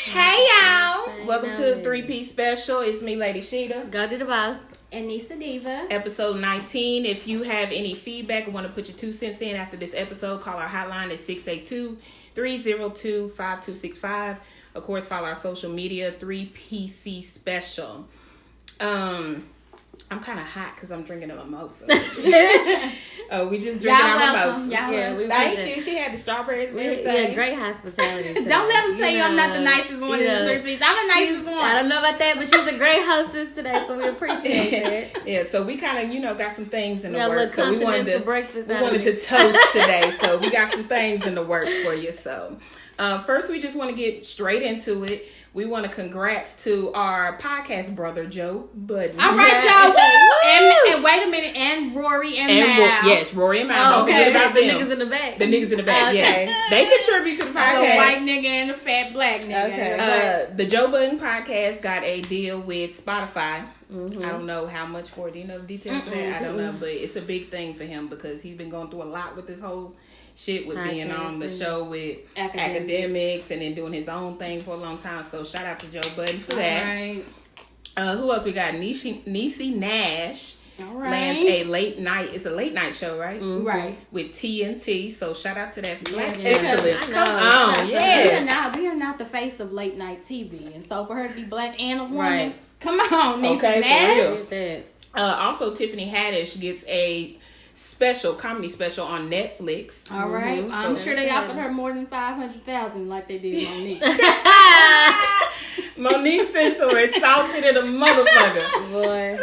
Hey y'all! Welcome to the 3-piece special. It's me, Lady Sheeta. Go to the boss. And Neicy Diva. Episode 19. If you have any feedback or want to put your 2 cents in after this episode, call our hotline at 682-302-5265. Of course, follow our social media, 3PC Special. I'm kind of hot because I'm drinking a mimosa. We just drinking our mimosa. Thank you. She had the strawberries and everything. Yeah, great hospitality. Don't let them say I'm not the nicest one in the 3-piece. I'm the nicest one. I don't know about that, but she's a great hostess today, so we appreciate it. Yeah, so we kind of, got some things in the works. So we wanted to toast today. So we got some things in the works for you. So first, we just want to get straight into it. We want to congrats to our podcast brother, Joe Budden. All right, Joe. And wait a minute. And Rory and Mal. Yes, Rory and Mal. Don't forget about the them. niggas in the back. The niggas in the back, okay. Yeah. They contribute to the podcast. The white nigga and the fat black nigga. Okay. The Joe Budden podcast got a deal with Spotify. Mm-hmm. I don't know how much for it. Do you know the details of that? I don't know. But it's a big thing for him because he's been going through a lot with this whole shit with being on the show with academics and then doing his own thing for a long time. So shout out to Joe Budden for that. Right. Who else we got? Neicy Nash. All right. Lands a late night. It's a late night show, right? Mm-hmm. Right. With TNT. So shout out to that for Black Yeah, excellence. Come on, yes. We are not the face of late night TV, and so for her to be black and a woman, right. Come on, Neicy Nash. Also, Tiffany Haddish gets a comedy special on Netflix. All right. Mm-hmm. I'm sure they offered her more than $500,000 like they did Monique. Monique said so salted in a motherfucker. Boy.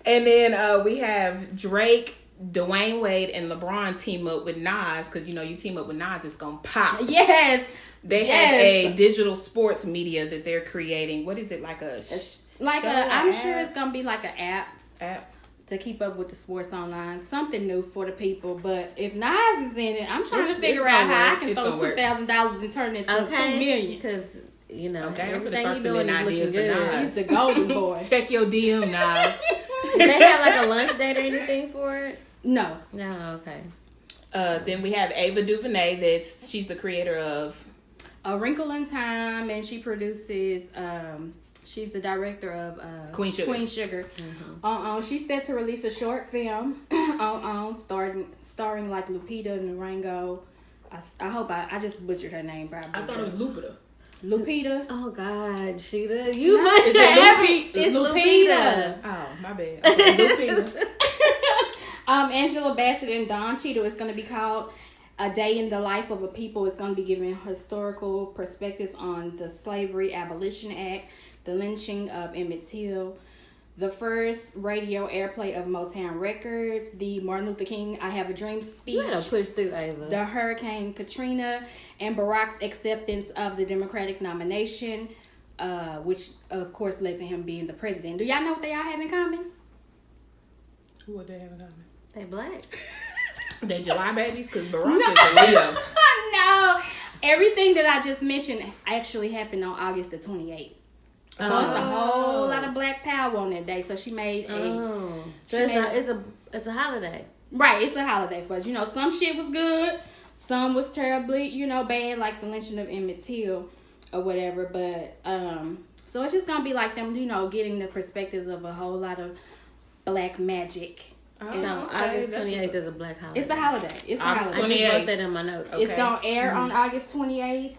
And then we have Drake, Dwayne Wade, and LeBron team up with Nas because you team up with Nas, it's gonna pop. Yes. They have a digital sports media that they're creating. What is it like I'm sure it's gonna be like an app to keep up with the sports online. Something new for the people. But if Nas is in it, I'm trying to figure out how I can throw $2,000 and turn it to $2 million. Because everything he's doing is looking good. He's the golden boy. Check your DM, Nas. Do they have like a lunch date or anything for it? No. Okay. Then we have Ava Duvernay. She's the creator of A Wrinkle in Time, and she produces. She's the director of Queen Sugar. Mm-hmm. She's set to release a short film starring like Lupita Nyong'o. I hope I just butchered her name probably. I thought it was Lupita. Lupita. Oh God, Sheeta, you butchered everything. It's Lupita. Oh, my bad. Okay, Lupita. Angela Bassett and Don Cheadle. It's going to be called A Day in the Life of a People. It's going to be giving historical perspectives on the Slavery Abolition Act, the lynching of Emmett Till, the first radio airplay of Motown Records, the Martin Luther King I Have a Dream speech, you gotta push through, Ava. the Hurricane Katrina, and Barack's acceptance of the Democratic nomination, which of course led to him being the president. Do y'all know what they all have in common? What they have in common? They black. They July babies because Barack is a Leo. No, everything that I just mentioned actually happened on August the 28th. So it's a whole lot of black power on that day. So she made it's a holiday. Right, it's a holiday for us. Some shit was good, some was terribly, bad, like the lynching of Emmett Till or whatever. But so it's just gonna be like them, getting the perspectives of a whole lot of black magic. August 28th is a black holiday. It's a holiday. August 28th. I just wrote that in my notes. Okay. It's gonna air on August 28th.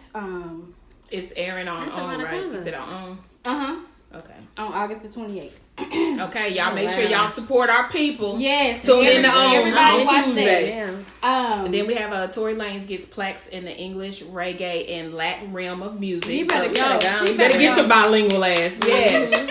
It's airing on right? Is it on? Okay. On August the 28th. Okay, y'all make sure y'all support our people. Yes. Tune in on Tuesday. And then we have Tory Lanez gets plaques in the English, reggae, and Latin realm of music. You better go. You better get your bilingual ass. Yes.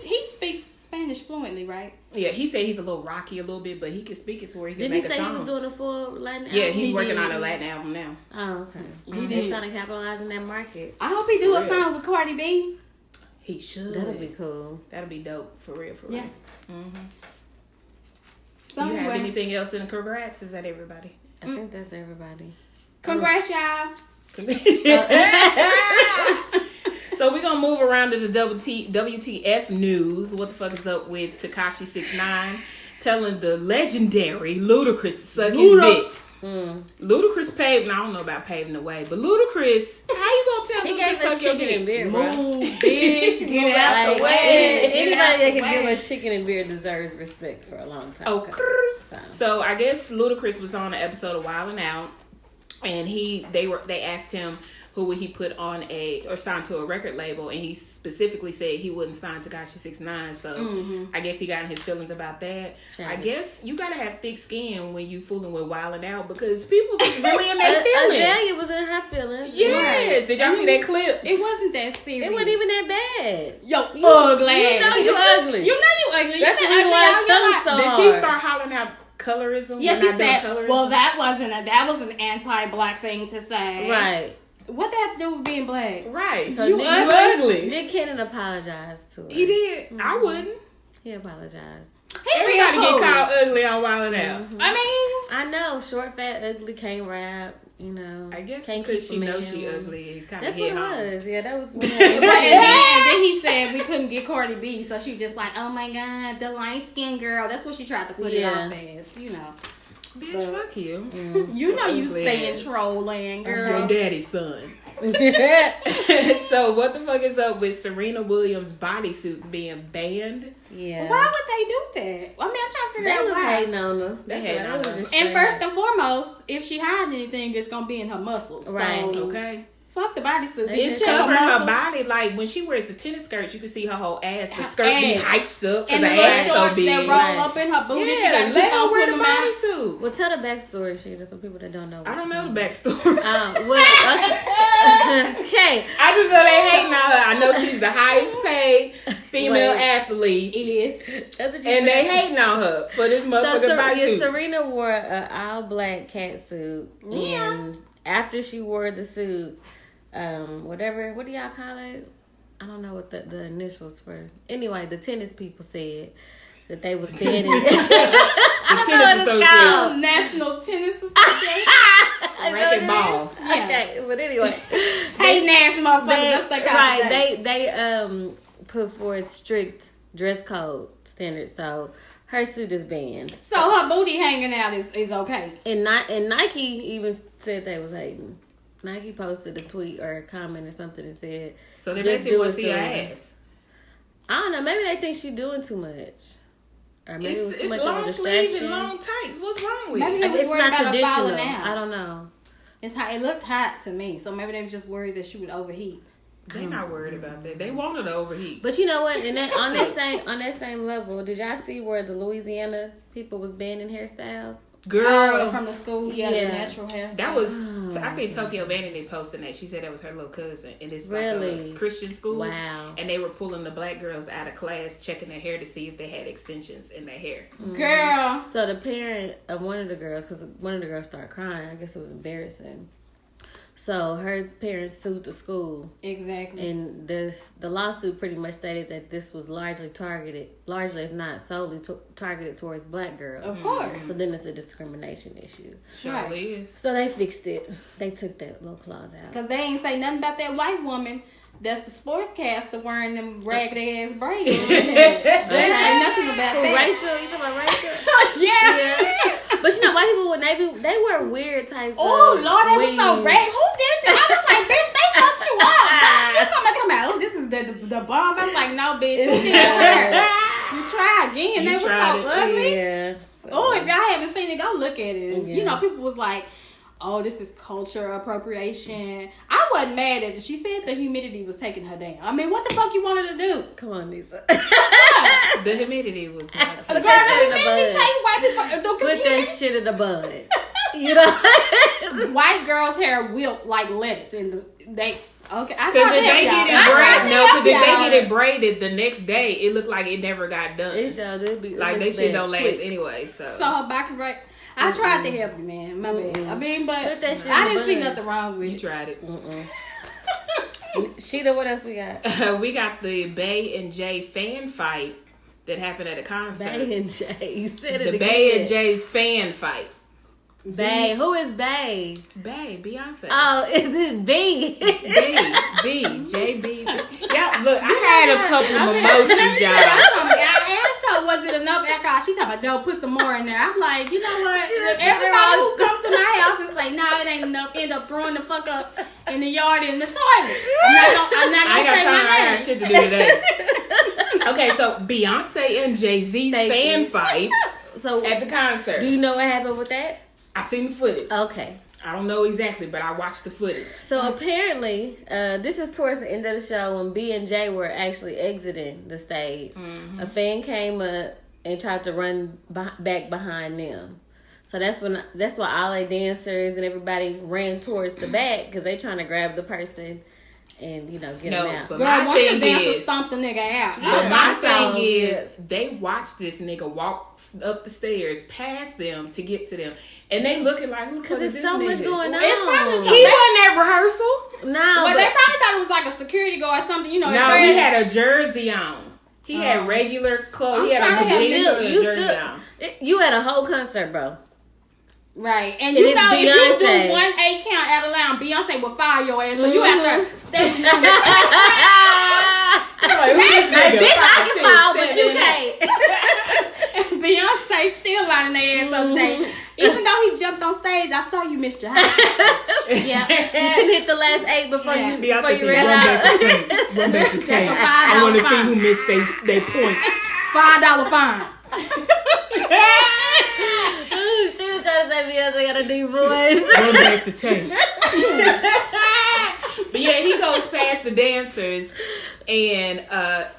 He speaks Spanish fluently, right? Yeah, he said he's a little rocky a little bit, but he can speak it to where he can make a song. Didn't he say he was doing a full Latin album? Yeah, he's working on a Latin album now. Oh, okay. He's trying to capitalize on that market. I hope he do a song with Cardi B. He should. That'll be cool. That'll be dope. For real. Yeah. Mm-hmm. So you have anything else in the congrats? Is that everybody? I think that's everybody. Congrats, y'all. So we're going to move around to the WTF news. What the fuck is up with Tekashi 6ix9ine telling the legendary Ludacris to suck his dick? Ludacris paved. I don't know about paving the way, but Ludacris, how you gonna tell He gave us chicken and beer, bro. Move, bitch, get out the way. Anybody that can give us chicken and beer deserves respect for a long time. Oh, so I guess Ludacris was on an episode of Wild 'N Out, and they asked him who would he put on or sign to a record label, and he specifically said he wouldn't sign Tekashi 6ix9ine. So I guess he got in his feelings about that. I guess you gotta have thick skin when you fooling with Wild 'N Out, because people's really in their feelings. Azalea was in her feelings. Yes. Right. Did y'all see that clip? It wasn't that serious. It wasn't even that bad. Yo, ugly. You know you ugly. You know you ugly. That's the reason why I stung so hard. Did she start hollering out colorism? Yeah, she said, colorism? well, that was an anti-black thing to say. Right. What that have to do with being black? Right. So you ugly. Nick Cannon apologized to her. He did. I wouldn't. He apologized. Everybody get called ugly on Wild 'N Out. I mean, I know, short, fat, ugly, can't rap. You know, I guess can't because she keep a knows man. she ugly, it kind of That's hit what home. it was. Yeah, that was. and then he said we couldn't get Cardi B, so she just like, oh my god, the light skinned girl. That's what she tried to put it off as, you know. Bitch, fuck you. You know you Ugly staying ass. trolling, girl. Your daddy's son. So what the fuck is up with Serena Williams bodysuits being banned? Yeah. Why would they do that? I mean, I'm trying to figure They out was why. hating on her. They hating on her. And first and foremost, if she hiding anything, it's gonna be in her muscles. Right. So, Okay. fuck the bodysuit. It's Just covering her muscles. body. Like when she wears the tennis skirts, you can see her whole ass. The skirt be Ass. hiked up because And the the little ass so shorts big. that roll Right. up in her booty. she Yeah, got to let keep her on wear putting the them out. bodysuit. Well, tell the backstory, Sheeta, for people that don't know. I don't know the backstory. backstory. Okay. I just know they hating on her. I know she's the highest paid female athlete. Is. That's what you And they said. hating on her for this So motherfucking bodysuit. Serena wore an all black cat suit, and after she wore the suit, what do y'all call it? I don't know what the initials for. Anyway, the tennis people said that they was banning The tennis association. National Tennis Association. Racquetball. Okay, but anyway, Hey, nasty motherfuckers. That's the kind of thing. they put forth strict dress code standards, so her suit is banned. So her booty hanging out is okay. And Nike even said they was hating. Nike posted a tweet or a comment or something and said, So they just basically do want it, to see her Serena. ass. I don't know. Maybe they think she's doing too much, or maybe it was too It's much long of a sleeves distraction. and long tights. What's wrong with Maybe it? they was It's worried not about her traditional. falling out. I don't know. It's hot. It looked hot to me, so maybe they were just worried that she would overheat. They not worried about that. They want her to overheat. But you know what? And that, on that same level, did y'all see where the Louisiana people was banning hairstyles? Girl, From the school, the natural hair. that was. I seen Tokyo Vanity posting that. She said that was her little cousin, and it's like Really? a Christian school. Wow. And they were pulling the black girls out of class, checking their hair to see if they had extensions in their hair. Girl. So the parent of one of the girls, because one of the girls started crying, I guess it was embarrassing. So her parents sued the school. Exactly. And the lawsuit pretty much stated that this was largely if not solely targeted towards black girls. Of course. So then it's a discrimination issue. Sure is. So they fixed it. They took that little clause out. Because they ain't say nothing about that white woman that's the sportscaster wearing them ragged ass braids. They ain't say nothing about that. Rachel, you talking about Rachel? Yeah. But you know, white people, when they wear weird types Oh, of Lord, they was so wigs. ragged. Who did that? I was like, bitch, they fucked you up. You come out, oh, this is the bomb. I was like, no, bitch, you did it. You try again. They was so ugly. Yeah. Oh, if y'all haven't seen it, go look at it. Yeah. You know, people was like, oh, this is culture appropriation. I wasn't mad at it. She said the humidity was taking her down. I mean, what the fuck you wanted to do? Come on, Lisa. The humidity was not. Girl, the humidity take white people. Put that shit in the bud. You know? White girls' hair wilt like lettuce. And they... Okay, I Because tried if to help they y'all. get I tried it to braided, help because if they y'all. get it braided the next day, it looked like it never got done. It sure did be Like they shit don't last anyway. So her box braid. I tried to help you, man. My bad. I mean, but Put that shit I in didn't the see bud. nothing wrong with you it. tried it. Sheeta, what else we got? We got the Bay and Jay fan fight that happened at a concert. Bay and Jay. You said it The again. Bay and Jay's fan fight. Bay. Who is Bay? Bay, Beyonce. Oh, is it B? JB. Yeah, look, I had a couple mimosas, y'all. I asked her, was it enough alcohol? $5. She talking about, no, put some more in there. I'm like, you know what? Everybody who comes to my house is like, nah, it ain't enough. End up throwing the fuck up in the yard in the toilet. I'm not gonna say my name. I got shit to do today. Okay, so Beyonce and Jay-Z's fan fight at the concert. Do you know what happened with that? I seen the footage. Okay. I don't know exactly, but I watched the footage. So apparently, this is towards the end of the show when B and J were actually exiting the stage. Mm-hmm. A fan came up and tried to run back behind them. So that's why all the dancers and everybody ran towards the back because they trying to grab the person and get them out. But girl, my one thing of the dancers is, stomped the nigga out. But my thing is, they watched this nigga walk up the stairs past them to get to them, and they looking like, who the fuck is this nigga? Because there's so much going on. It's probably he wasn't at rehearsal. No, but they probably thought it was like a security guard or something. No, he had a jersey on. He had regular clothes. He had a jersey on. You had a whole concert, bro. Right, and you know, if you do 1 8 count at a lounge, Beyonce will fire your ass. So you have to stay. Bitch, I can fall, but you can't. Beyonce still lining their ass up today. Even though he jumped on stage, I saw you missed your high. Yeah, you can hit the last 8 before you ran out. Run back to 10. I want to see who missed their points. $5 fine. She was trying to say Beyonce got a deep voice. Run back to 10. But yeah, he goes past the dancers, and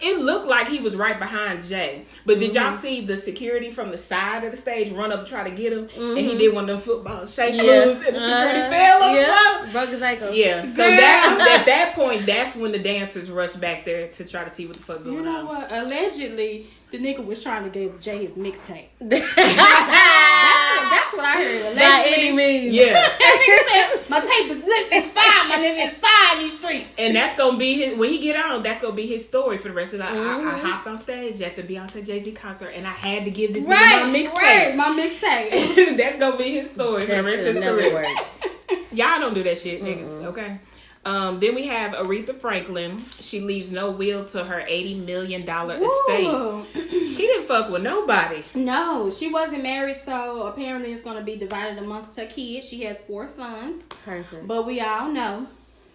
it looked like he was right behind Jay. But did y'all see the security from the side of the stage run up and try to get him? And he did one of them football shake moves, and the security fell on him. Broke his ankle. Yeah, so at that point, that's when the dancers rushed back there to try to see what the fuck going on. You know what? Allegedly, the nigga was trying to give Jay his mixtape. That's what I heard. Allegedly. By any means. Yeah. That nigga said, my tape is lit. It's fire, my nigga. It's fire in these streets. And that's gonna be his, when he get on, that's gonna be his story for the rest of the night. I hopped on stage at the Beyonce Jay-Z concert and I had to give this nigga my mixtape. Right, my mixtape. That's gonna be his story for the rest of his career. Y'all don't do that shit, niggas, okay? Then we have Aretha Franklin. She leaves no will to her $80 million estate. She didn't fuck with nobody. No, she wasn't married, so apparently it's going to be divided amongst her kids. She has 4 sons. Perfect. But we all know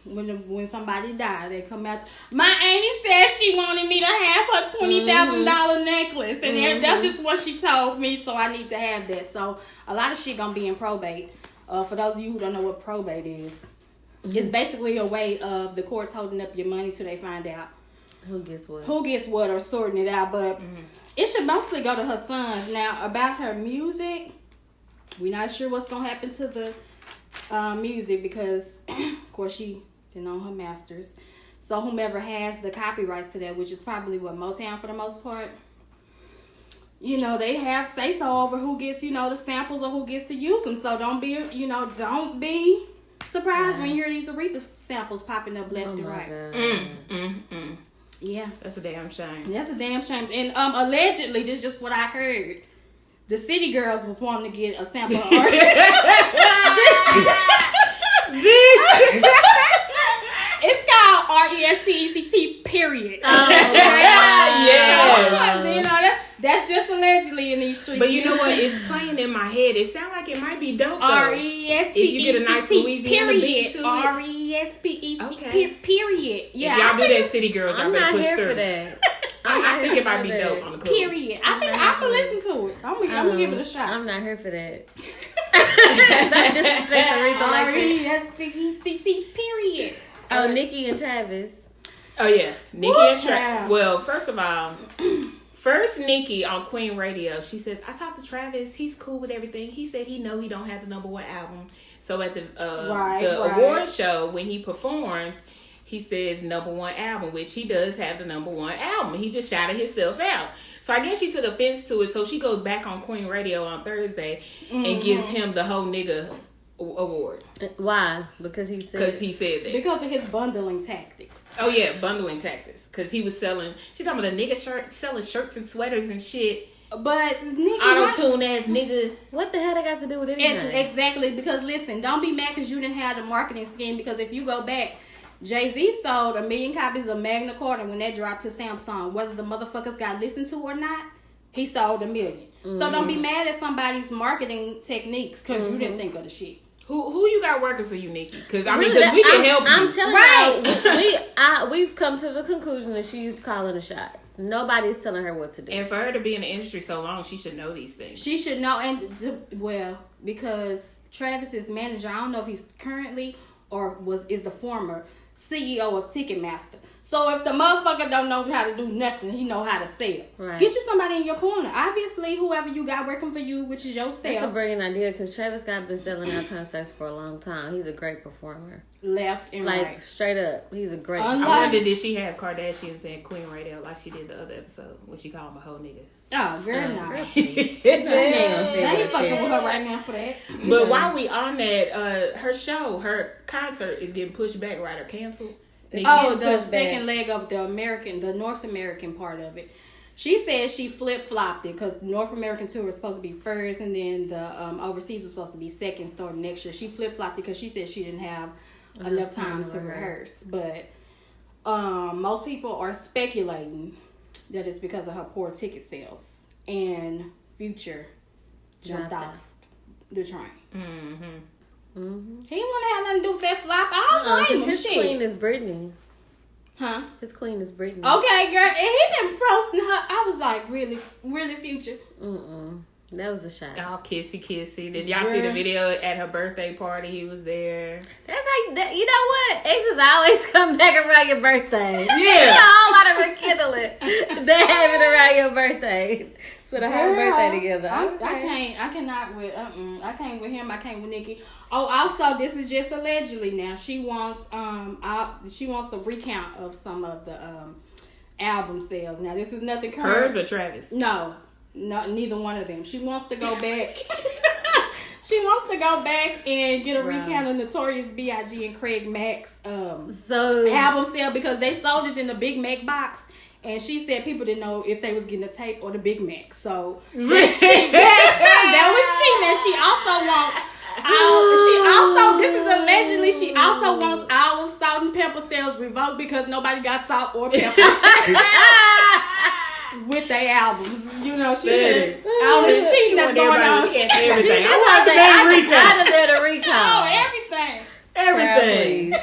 when somebody dies, they come out. My auntie said she wanted me to have her $20,000 necklace, and that's just what she told me. So I need to have that. So a lot of shit gonna be in probate. For those of you who don't know what probate is. It's basically a way of the courts holding up your money till they find out who gets what or sorting it out. But it should mostly go to her sons. Now, about her music, we're not sure what's going to happen to the music because, of course, she didn't own her masters. So whomever has the copyrights to that, which is probably Motown for the most part, they have say-so over who gets, the samples or who gets to use them. So don't be surprised when you hear these Aretha samples popping up left and right. Yeah. That's a damn shame. And allegedly, this is just what I heard. The City Girls was wanting to get a sample of art. It's called RESPECT, period. Oh, yeah. That's just allegedly in these streets. But you know what? It's playing in my head. It sounds like it might be dope, though. RESPECT, if you get a nice Louisiana beat to it. RESPECT, period. Yeah. If y'all do that, City Girls, y'all better push through. For that. I think it might be dope on the cover. Period. I think I'm going to listen to it. I'm going to give it a shot. I'm not here for that. RESPECT, period. Oh, Nicki and Travis. Oh, yeah. Nicki and Travis. Well, first of all, Nicki on Queen Radio, she says, I talked to Travis. He's cool with everything. He said he know he don't have the #1 album. So at the award show, when he performs, he says #1 album, which he does have the #1 album. He just shouted himself out. So I guess she took offense to it. So she goes back on Queen Radio on Thursday and gives him the whole nigga award. Why? Because he said that. Because of his bundling tactics. Oh yeah, bundling tactics. Because he was selling. She talking about the nigga selling shirts and sweaters and shit. But nigga, auto-tune ass nigga. What the hell that got to do with anything? Exactly. Because listen, don't be mad because you didn't have the marketing scheme. Because if you go back, Jay-Z sold 1 million copies of Magna Carta when that dropped to Samsung. Whether the motherfuckers got listened to or not, he sold $1 million. So don't be mad at somebody's marketing techniques because you didn't think of the shit. Who you got working for you, Nicki? Because we can help you. I'm telling you, we've come to the conclusion that she's calling the shots. Nobody's telling her what to do. And for her to be in the industry so long, she should know these things. She should know, because Travis's manager, I don't know if he's currently or is the former CEO of Ticketmaster. So if the motherfucker don't know how to do nothing, he know how to sell. Right. Get you somebody in your corner. Obviously, whoever you got working for you, which is yourself. That's a brilliant idea because Travis Scott been selling out concerts for a long time. He's a great performer. Left and right. Like, straight up, he's a great I wonder, did she have Kardashians and Queen right there like she did the other episode when she called him a hoe nigga? Oh, girl, no. She ain't gonna say They that ain't fucking shit. with her right now for that. But while we on that, her concert is getting pushed back, right, or canceled. Oh, the second leg of the North American part of it. She said she flip-flopped it because the North American tour was supposed to be first and then the overseas was supposed to be second starting next year. She flip-flopped it because she said she didn't have enough time to rehearse. But most people are speculating that it's because of her poor ticket sales. And Future jumped off the train. He didn't want to have nothing to do with that flop. I don't blame him. His queen is Brittany. Huh? His queen is Brittany. Okay, girl. And he been posting her. I was like, really, really, Future? That was a shot. All kissy. Did y'all see the video at her birthday party? He was there. That's like that. You know what? Exes always come back around your birthday. Yeah. It's a whole lot of rekindling. They have it around your birthday. Spend a whole birthday together. I cannot with I can't with him. I can't with Nicki. Oh, also, this is just allegedly now. She wants a recount of some of the album sales. Now, this is nothing current. Hers or Travis? No, neither one of them. She wants to go back. She wants to go back and get a recount of Notorious B.I.G. and Craig Mack's album sale because they sold it in the Big Mac box. And she said people didn't know if they was getting the tape or the Big Mac. So that was cheating. And she also wants this is allegedly, she also wants all of Salt and Pepper sales revoked because nobody got salt or pepper with their albums. You know, she said all this cheating that's going on. Everything. I did a recall. Oh, everything.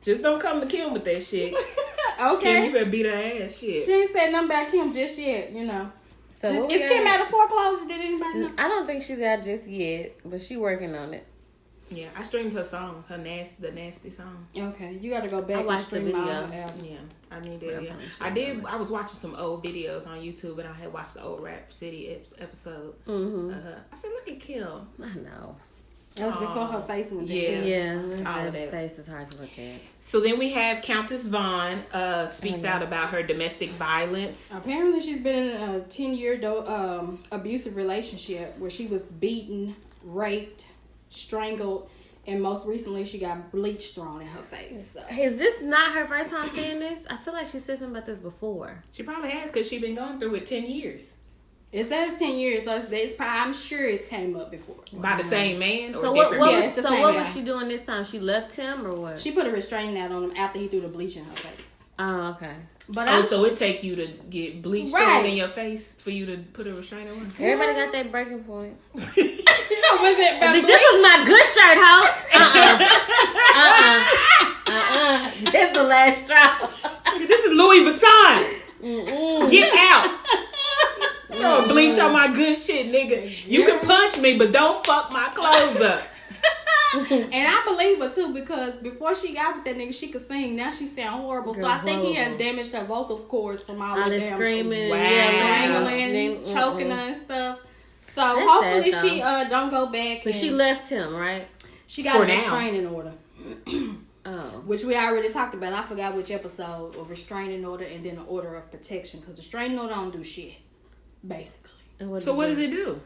Just don't come to Kim with that shit. Okay. Kim, you better beat her ass. Shit. She ain't said nothing about Kim just yet, you know. So is Kim out of foreclosure? Did anybody know? I don't think she's out just yet, but she working on it. Yeah, I streamed her song, the nasty song. Okay, you got to go back and stream the video. Yeah, I need that. Yeah. I did. I was watching some old videos on YouTube, and I had watched the old Rap City episode. I said, "Look at Kim." I know. That was before her face went down. Yeah, all of that that. face is hard to look at. So then we have Countess Vaughn speaks out about her domestic violence. Apparently, she's been in a 10-year abusive relationship where she was beaten, raped, strangled, and most recently she got bleach thrown in her face. So. Is this not her first time saying this? I feel like she said something about this before. She probably has because she's been going through it 10 years. It says 10 years, so it's probably, I'm sure it's came up before. By the same man or so different? What was she doing this time? She left him or what? She put a restraining order on him after he threw the bleach in her face. Oh, okay. But so it take you to get bleach thrown in your face for you to put a restraining order? Everybody got that breaking point. Was it this was my good shirt, ho. This is the last straw. This is Louis Vuitton. Get out. Throw bleach on my good shit, nigga. You can punch me, but don't fuck my clothes up. And I believe her too because before she got with that nigga, she could sing. Now she sound horrible. So I think he has damaged her vocal cords from all the damn screaming, strangling, choking her and stuff. So that's hopefully she don't go back. But she left him, right? She got a restraining order. Oh. Which we already talked about. I forgot which episode. A restraining order and then an order of protection. Because the restraining order don't do shit. Basically. So what does it do?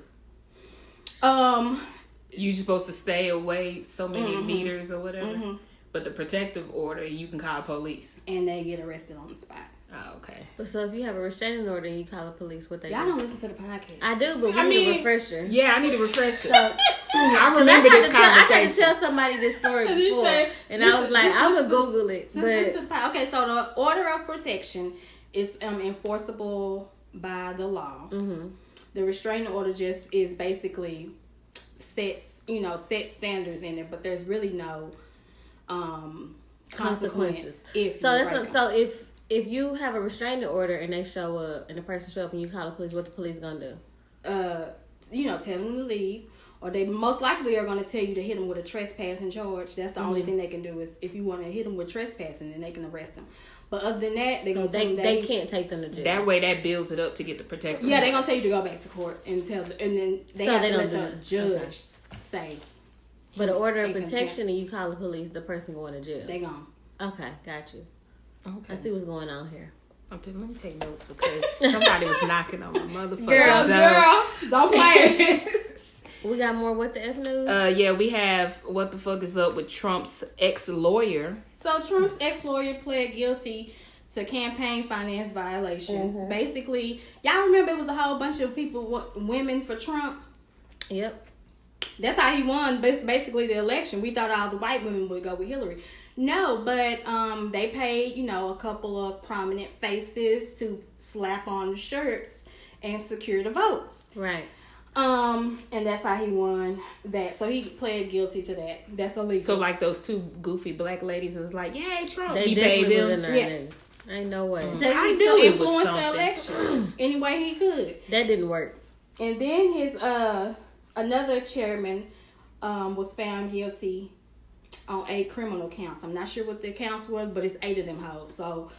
You're supposed to stay away so many meters or whatever. But the protective order, you can call police. And they get arrested on the spot. Oh, okay. But so if you have a restraining order and you call the police, what they Y'all do? don't listen to the podcast. I do, but we need a refresher. Yeah, I need a refresher. I remember this conversation. I had to tell somebody this story before. And I was like, I'm going to Google it. Okay, so the order of protection is enforceable by the law. Mm-hmm. The restraining order just is basically sets standards in it, but there's really no consequences. So if you have a restraining order and they show up and the person show up and you call the police, what the police gonna do? Tell them to leave, or they most likely are gonna tell you to hit them with a trespassing charge. That's the only thing they can do is if you want to hit them with trespassing, then they can arrest them. But other than that, they can't take them to jail. That way, that builds it up to get the protection. Yeah, they're gonna tell you to go back to court and then they have to let the judge say. But an order of protection and you call the police, the person going to jail. They gone. Okay, got you. Okay. I see what's going on here. Okay, let me take notes because somebody was knocking on my motherfucking Girl, don't play. We got more What the F news? Yeah, we have what the fuck is up with Trump's ex-lawyer. So Trump's ex-lawyer pled guilty to campaign finance violations. Mm-hmm. Basically, y'all remember it was a whole bunch of women for Trump? Yep. That's how he won basically the election. We thought all the white women would go with Hillary. No, but they paid, a couple of prominent faces to slap on the shirts and secure the votes. Right. And that's how he won that. So he pled guilty to that. That's illegal. So like those two goofy black ladies was like, yay, Trump. He paid them. Ain't no way. I knew it was something. The election any way he could. That didn't work. And then his another chairman was found guilty on 8 criminal counts. I'm not sure what the counts was, but it's 8 of them hoes. So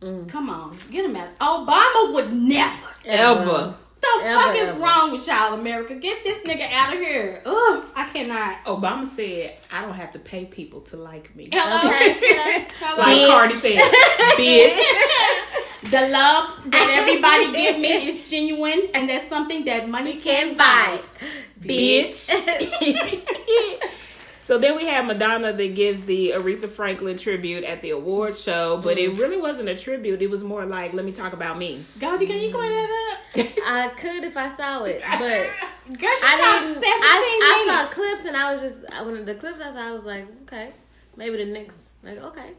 come on, get him out. Obama would never ever. The fuck is wrong with y'all, America? Get this nigga out of here. Ugh, I cannot. Obama said, I don't have to pay people to like me. Hello? Hello? Like Cardi said, bitch. The love that everybody give me is genuine, and that's something that money can't buy. Bitch. So then we have Madonna that gives the Aretha Franklin tribute at the awards show, but it really wasn't a tribute. It was more like, let me talk about me. Goldie, can you clear that up? I could if I saw it, but girl, I saw clips and I was just, when the clips I saw, I was like, okay, maybe the next one. Okay.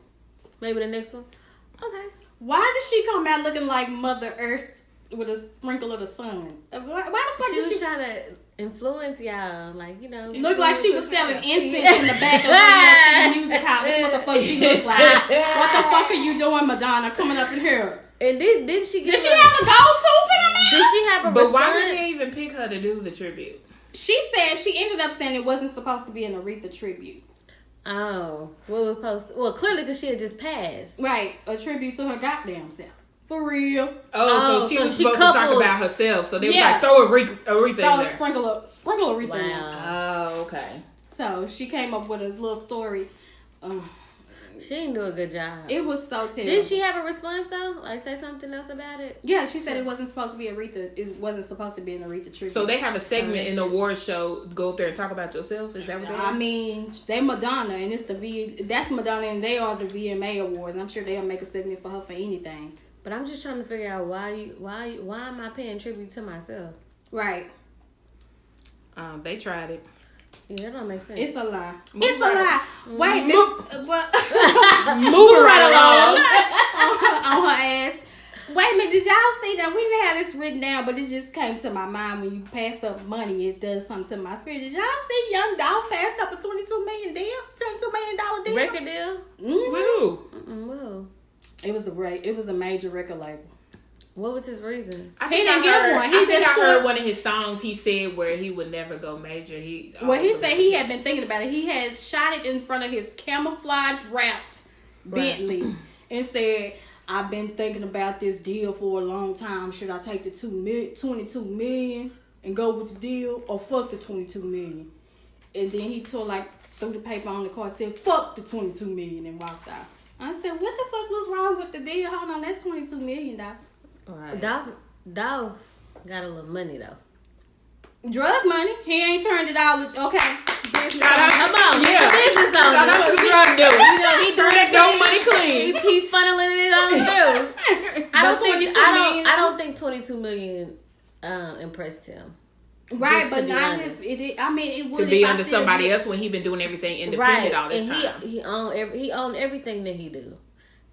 Why did she come out looking like Mother Earth with a sprinkle of the sun? Why the fuck she was trying to influence y'all, look like she was selling incense in the back of the music house. That's what the fuck she looked like. What the fuck are you doing, Madonna, coming up in here? And did she have a gold tooth in her mouth? Did she have a But response? why did they even pick her to do the tribute? She ended up saying it wasn't supposed to be an Aretha tribute. Oh, clearly because she had just passed. Right, a tribute to her goddamn self. For real. Oh, so she was supposed to talk about herself. So they was like, throw Aretha in there. Sprinkle Aretha in there. Oh, okay. So she came up with a little story. She didn't do a good job. It was so terrible. Did she have a response though? Like say something else about it? Yeah, she said it wasn't supposed to be Aretha. It wasn't supposed to be an Aretha tribute. So they have a segment in the award show. Go up there and talk about yourself. Is that what they? I mean, they Madonna and it's that's Madonna and they are the VMA awards. I'm sure they'll make a segment for her for anything. But I'm just trying to figure out why am I paying tribute to myself? Right. They tried it. Yeah, that don't make sense. It's a lie. It's a lie. Wait, move right along on her ass. Wait a minute, did y'all see that? We didn't have this written down, but it just came to my mind when you pass up money, it does something to my spirit. Did y'all see Young Dolph passed up a $22 million deal? Record deal? Woo. Woo. It was a major record label. What was his reason? He didn't get one. I heard one of his songs he said where he would never go major. He said he had been thinking about it. He had shot it in front of his camouflage wrapped Bentley and said, I've been thinking about this deal for a long time. Should I take the $22 million and go with the deal or fuck the $22 million? And then he threw the paper on the car and said, fuck the $22 million and walked out. I said, what the fuck was wrong with the deal? Hold on, that's $22 million, dog. Right. Dolph got a little money though. Drug money. He ain't turned it all. Okay. Shout out, come on, yeah. Business owner. Shout out to the drug dealer. He turned that dope money clean. He funneling it on through. I don't think $22 million impressed him. Right, but not if it. I mean, it would to be under somebody else when he been doing everything independent all this time. He owned everything that he do.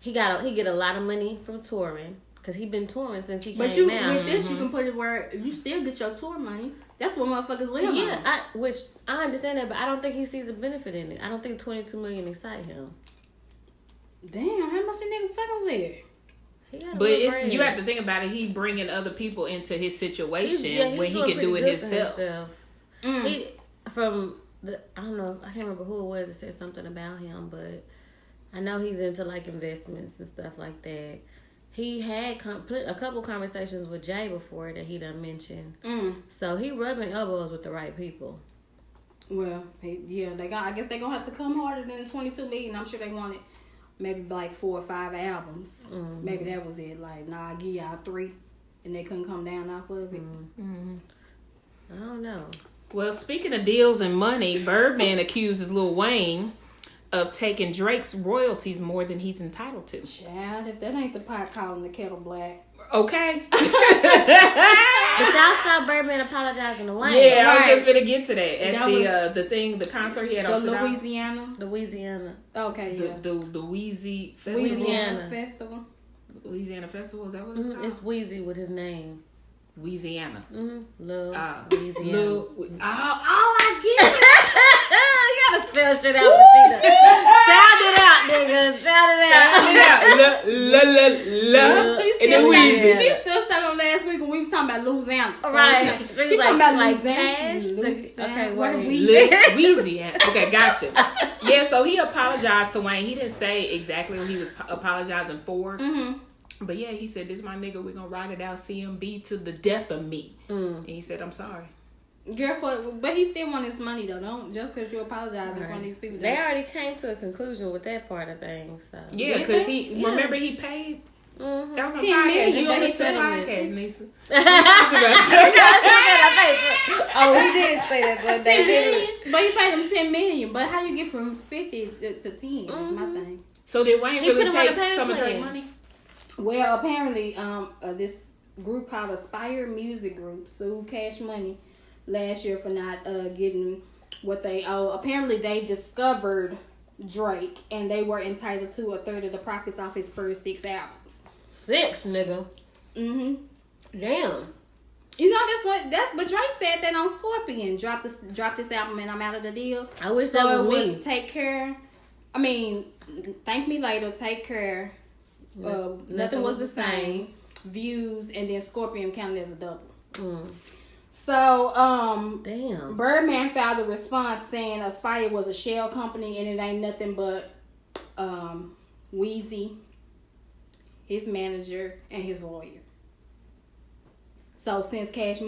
He get a lot of money from touring. Because he been touring since he but came out. With this, you can put it where you still get your tour money. That's what motherfuckers live on. Yeah, which I understand that, but I don't think he sees a benefit in it. I don't think 22 million excite him. Damn, how much the nigga fucking live? But you have to think about it. He bringing other people into his situation when he can do it himself. He I don't know. I can't remember who it was that said something about him, but I know he's into like investments and stuff like that. He had a couple conversations with Jay before that he done mentioned. So he rubbing elbows with the right people. Well, I guess they're gonna have to come harder than 22 million. I'm sure they wanted maybe like 4 or 5 albums. Maybe that was it. Like, nah, I give y'all 3, and they couldn't come down off of it. I don't know. Well, speaking of deals and money, Birdman accuses Lil Wayne of taking Drake's royalties more than he's entitled to. Child, if that ain't the pot calling the kettle black. Okay. But y'all saw Birdman apologizing to Wayne. Yeah, right. I was just gonna get to that. At the concert he had on Louisiana. Okay, yeah. The Wheezy Festival. Louisiana Festival. Louisiana Festival, is that what it's called? It's Wheezy with his name. Louisiana. Louisiana. I get it. You gotta spell shit out. Sound it out, nigga. Sound it out. She's still stuck on last week when we were talking about Louisiana. So right. She's talking about Louisiana. Okay, what Louisiana. Okay, gotcha. Yeah, so he apologized to Wayne. He didn't say exactly what he was apologizing for. But yeah, he said, "This my nigga. We're gonna ride it out, CMB to the death of me." And he said, "I'm sorry." Girl, but he still want his money though. Don't just because you apologize in front of these people. They already came to a conclusion with that part of things. So yeah, because remember he paid. That was a 10 million. You understand podcast, Neicy? Oh, we did say that, but 10 million. But you paid him 10 million. But how you get from 50 to 10 is my thing. So did Wayne really take some of Drake's money? Well, apparently, this group called Aspire Music Group sued Cash Money last year for not getting what they owe. Apparently, they discovered Drake, and they were entitled to a third of the profits off his first 6 albums. 6, nigga. Damn. You know but Drake said that on Scorpion. Drop this album and I'm out of the deal. I wish that was me. Take care. I mean, thank me later. Take care. Nothing was the same. Views, and then Scorpion counted as a double. So, damn. Birdman filed a response saying Aspire was a shell company and it ain't nothing but Wheezy, his manager, and his lawyer. So since since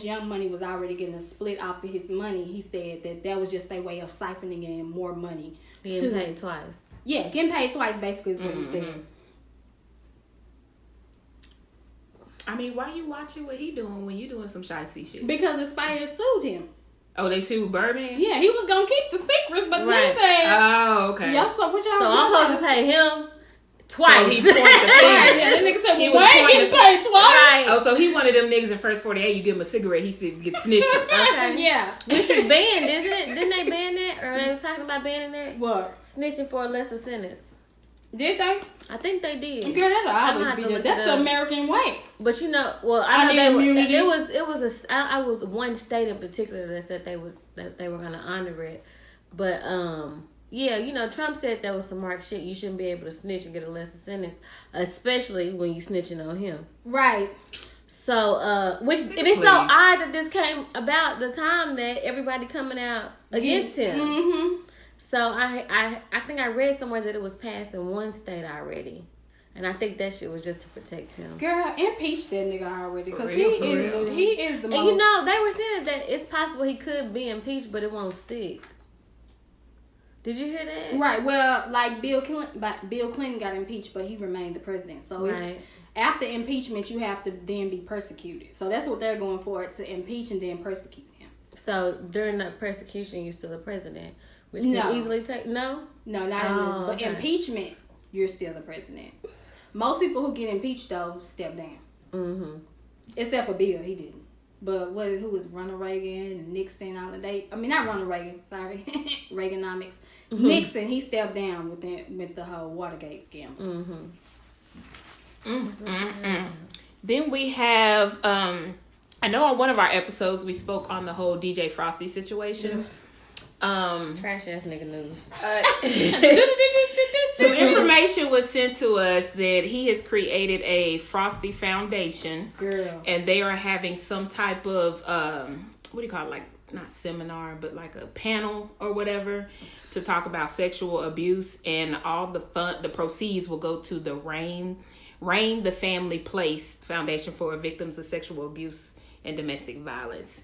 Young Money was already getting a split off of his money, he said that was just their way of siphoning in more money. Being paid twice. Yeah, getting paid twice basically is what he said. I mean, why you watching what he doing when you doing some shicey shit? Because Aspire sued him. Oh, they sued Birdman? Yeah, he was gonna keep the secrets, but they said, "Oh, okay." Y'all, so what y'all? So I'm supposed to pay him twice. So he pointed the finger. Yeah, that nigga said, "Well, why ain't getting paid twice?" Right. Oh, so he one of them niggas in First 48. You give him a cigarette, he said get snitching. Okay. Yeah. Which is banned, isn't it? Didn't they ban that, or they was talking about banning that? What? Snitching for a lesser sentence. Did they? I think they did. Girl, that'll always be there. That's the American way. But you know, well, I know I was one state in particular that said they were gonna honor it. But yeah, you know, Trump said that was some mark shit. You shouldn't be able to snitch and get a lesser sentence, especially when you snitching on him. Right. So, it is so odd that this came about the time that everybody coming out against him. Mm-hmm. So I think I read somewhere that it was passed in one state already, and I think that shit was just to protect him. Girl, impeach that nigga already because he is the most. And you know they were saying that it's possible he could be impeached, but it won't stick. Did you hear that? Right. Well, like Bill Clinton got impeached, but he remained the president. So it's after impeachment, you have to then be persecuted. So that's what they're going for, to impeach and then persecute him. So during the persecution, you're still the president. Which can easily take... No, not but impeachment, you're still the president. Most people who get impeached, though, step down. Mm-hmm. Except for Bill, he didn't. But who was Ronald Reagan and Nixon, all of that? I mean, not Ronald Reagan, sorry. Reaganomics. Mm-hmm. Nixon, he stepped down with the whole Watergate scandal. Mm-hmm. Then we have, I know on one of our episodes we spoke on the whole DJ Frosty situation. Trash ass nigga news. Some information was sent to us that he has created a Frosty Foundation. Girl. And they are having some type of, what do you call it? Like, not seminar, but like a panel or whatever to talk about sexual abuse. And all the proceeds will go to the Rain the Family Place Foundation for victims of sexual abuse and domestic violence.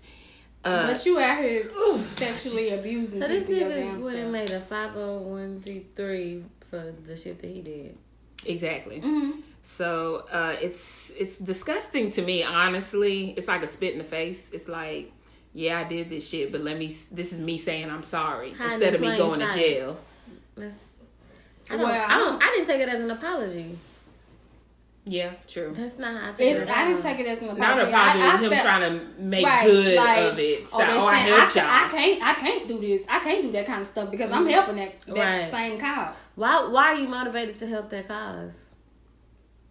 But you out here sexually abusing so this people. nigga would have made a 501c3 for the shit that he did. Exactly. Mm-hmm. So it's disgusting to me, honestly. It's like a spit in the face. It's like, yeah, I did this shit, but this is me saying I'm sorry instead of me going to jail. I didn't take it as an apology. Yeah, true. That's not how I take it. I didn't take it as an apology. Not an apology. Him trying to make good of it. So, I helped y'all. I can't do this. I can't do that kind of stuff because I'm helping that same cause. Why are you motivated to help that cause?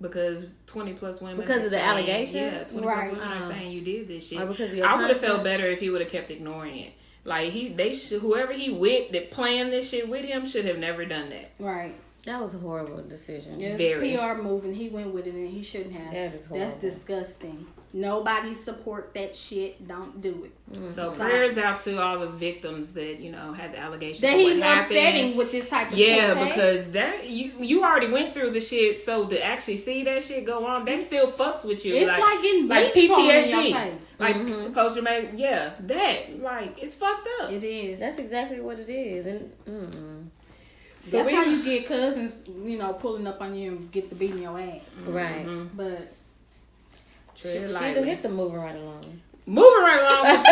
Because 20 plus women. Because of the allegations? Yeah, 20 plus women are saying you did this shit. Or because I would have felt better if he would have kept ignoring it. Like, whoever he with that planned this shit with him should have never done that. Right. That was a horrible decision. Yeah, very. PR move, and he went with it, and he shouldn't have. That is horrible. That's disgusting. Nobody support that shit. Don't do it. Mm-hmm. So prayers out to all the victims that had the allegations that he's upsetting with this type of shit. Yeah, because that you already went through the shit, so to actually see that shit go on, that still fucks with you. It's like getting bleach PTSD, in your face. like post traumatic. Yeah, that it's fucked up. It is. That's exactly what it is, and. So that's how you get cousins, pulling up on you and get to beating your ass. Right. Mm-hmm. But she done hit the moving right along. Moving right along to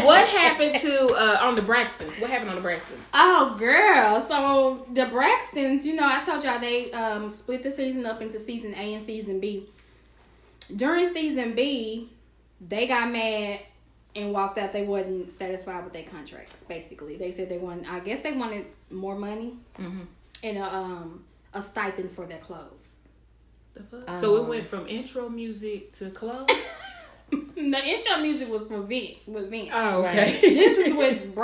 TV. What happened to on the Braxtons? What happened on the Braxtons? Oh, girl. So the Braxtons, I told y'all they split the season up into season A and season B. During season B, they got mad and walked out. They wasn't satisfied with their contracts. Basically, they said they wanted more money and a stipend for their clothes. The fuck? So it went from intro music to clothes. The intro music was for Vince. Oh, okay. Right. This is with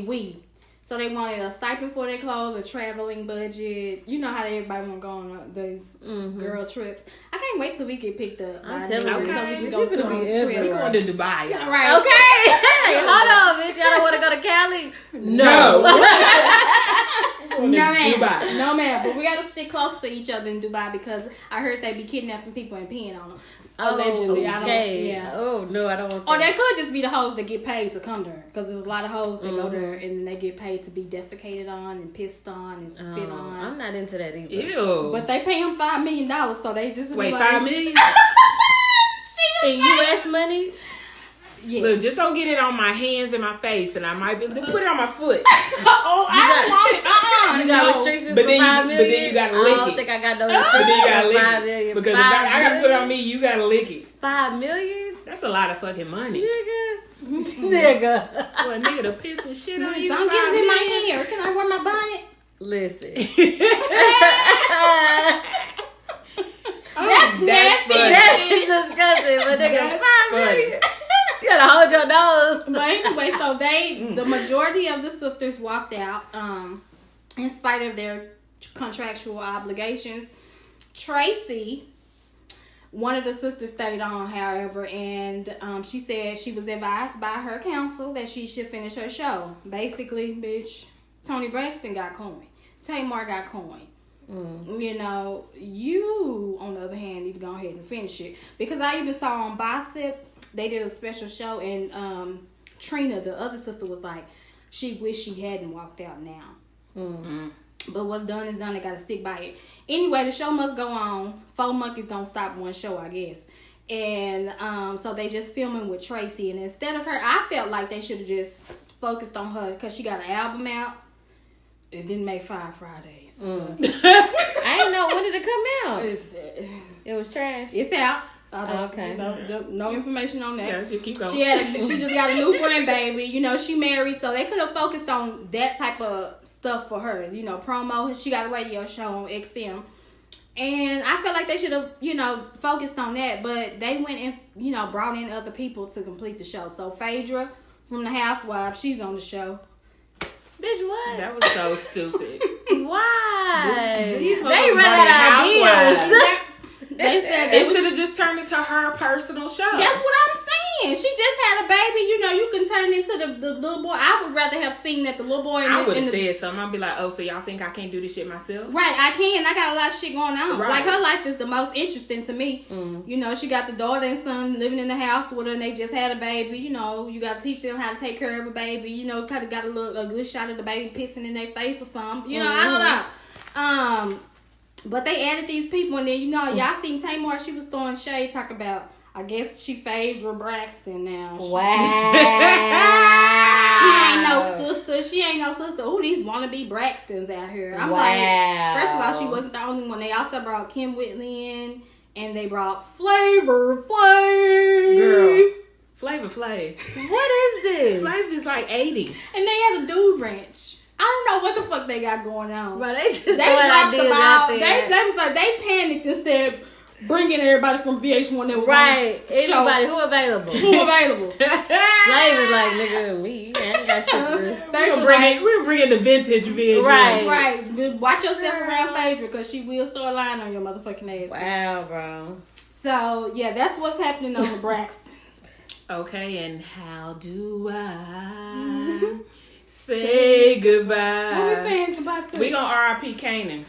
we. So they wanted a stipend for their clothes, a traveling budget. You know how everybody want to go on those girl trips. I can't wait till we get picked up. I'm telling you, so we can go to a trip. We're going to Dubai, y'all. Right. Okay. Hey, hold on, bitch. Y'all don't want to go to Cali? No. No, ma'am. But we got to stick close to each other in Dubai because I heard they be kidnapping people and peeing on them. Allegedly. Okay. Oh, no, I don't want that. Or they could just be the hoes that get paid to come there. Because there's a lot of hoes that go there and they get paid to be defecated on and pissed on and spit on. I'm not into that either. Ew. But they pay him $5 million, so they just... Wait, $5 million? In U.S. money? Yes. Look, just don't get it on my hands and my face, and I might put it on my foot. I don't want it. You got restrictions but for then $5 million? But then you gotta lick it. I don't think I got no But then you restrictions gotta for lick $5 it. million. Because if I gotta put it on me, you gotta lick it. $5 million? That's a lot of fucking money. Nigga. For a nigga to piss and shit on you. Don't get it in my hair. Can I wear my bonnet? Listen. That's nasty. That's disgusting. But nigga, $5 million. You gotta hold your nose. But anyway, so the majority of the sisters walked out in spite of their contractual obligations. Tracy, one of the sisters, stayed on, however, and she said she was advised by her counsel that she should finish her show. Basically, bitch, Toni Braxton got coin. Tamar got coin. You, on the other hand, need to go ahead and finish it. Because I even saw on Gossip, they did a special show, and Trina, the other sister, was like, she wished she hadn't walked out now. But what's done is done. They got to stick by it. Anyway, the show must go on. 4 monkeys don't stop one show, I guess. And so they just filming with Tracy. And instead of her, I felt like they should have just focused on her because she got an album out. It didn't make 5 Fridays. I didn't know. When did it come out? It was trash. It's out. Okay. No information on that. Yeah, just keep going. She just got a new grandbaby. She married, so they could have focused on that type of stuff for her. Promo. She got a radio show on XM. And I feel like they should have, focused on that. But they went and, brought in other people to complete the show. So Phaedra from The Housewives, she's on the show. Bitch, what? That was so stupid. Why? These They run out of ideas. They said It should have just turned into her personal show. That's what I'm saying. She just had a baby. You can turn into the little boy. I would rather have seen that the little boy. I would have said something. I'd be like, oh, so y'all think I can't do this shit myself? Right, I can. I got a lot of shit going on. Right. Like, her life is the most interesting to me. She got the daughter and son living in the house with her, and they just had a baby. You got to teach them how to take care of a baby. Kind of got a good shot of the baby pissing in their face or something. I don't know. But they added these people, and then y'all seen Tamar. She was throwing shade, talk about. I guess she Phaedra Braxton now. Wow. She ain't no sister. Who these wannabe Braxtons out here? I'm wow. like, first of all, she wasn't the only one. They also brought Kim Whitley in, and they brought Flavor Flav. Girl, Flavor Flav. What is this? Flav is like 80. And they had a dude ranch. I don't know what the fuck they got going on. Bro, they dropped the ball. They was like, they panicked and said, bringing everybody from VH1 that was right. on the show. Anybody who available. Flav is like, nigga, me. I ain't got shit. We're bringing the vintage VH1. Right. Watch yourself around Phaedra, because she will start lying on your motherfucking ass. Wow, bro. So, yeah, that's what's happening on the Braxtons. Okay, and how do I say goodbye? What we saying goodbye to? We gonna R.I.P. Kanan.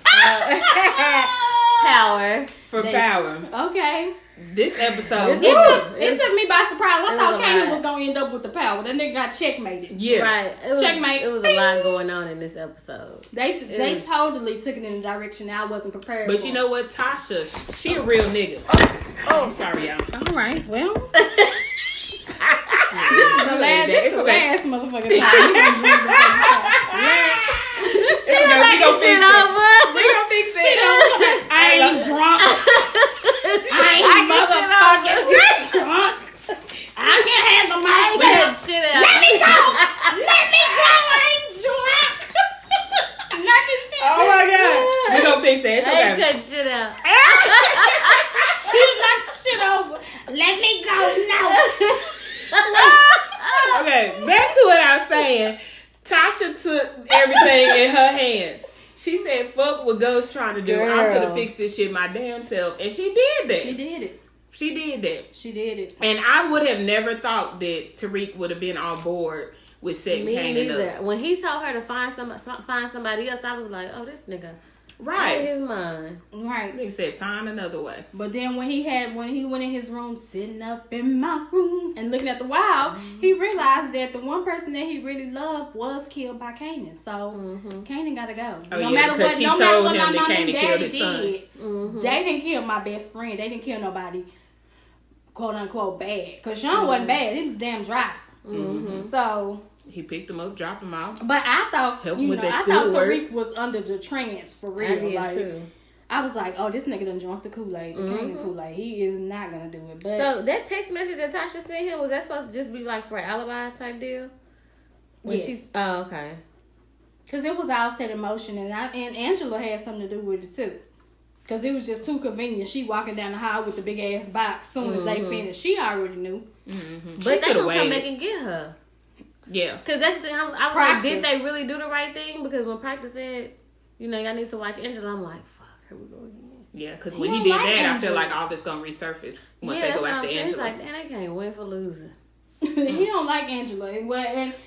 Power. For power. Okay. This episode. It took me by surprise. I thought Kanan was going to end up with the power. That nigga got checkmated. Yeah. Right. Checkmate. It was a lot going on in this episode. They totally took it in a direction I wasn't prepared for. But you know what? Tasha, she a real nigga. Oh, I'm sorry, y'all. All right. Well. This is the last motherfucking time. You gonna drink the first time. She gonna fix it. I ain't drunk. I ain't motherfucking drunk. I can handle myself. Shit out. Let me go. I ain't drunk. Knock this shit out. Oh my God. She gonna fix it. It's I okay. cut shit out. She knocked shit over. Let me go now. Okay, back to what I was saying. Tasha took everything in her hands. She said, fuck what Ghost trying to do. Girl. I'm gonna fix this shit my damn self. And she did that. She did it. She did it. And I would have never thought that Tariq would have been on board with setting Me Kanan neither. up. When he told her to find somebody else, I was like, oh, this nigga. Right. Out of his mind. Right. Nigga said, find another way. But then when he went in his room, sitting up in my room and looking at the wall, he realized that the one person that he really loved was killed by Kanan. So Kanan gotta go. Oh, no yeah, matter what, she no matter told what him my that mom Kanan and killed daddy his son. did, they didn't kill my best friend. They didn't kill nobody, quote unquote, bad. Cause Sean wasn't bad. He was damn dry. So he picked him up, dropped him off. but I thought, Help him with that I thought schoolwork. Tariq was under the trance for real. I did like, too. I was like, oh, this nigga done drunk the Kool-Aid, the Kanan Kool-Aid. He is not gonna do it. But So that text message that Tasha sent him, was that supposed to just be like for an alibi type deal? yes. Oh, okay. Because it was all set in motion, and Angela had something to do with it too. Because it was just too convenient. She walking down the hall with the big ass box. Soon as they finished, she already knew. But they gonna come back and get her. Yeah. Because that's the thing. I was like, did they really do the right thing? Because when Proctor said, y'all need to watch Angela, I'm like, fuck, here we go again. Yeah, because He when he don't did like that, I Angela. feel like all this gonna resurface once they that's go what I'm after saying. It's Angela. like, man, they can't win for losing. He don't like Angela.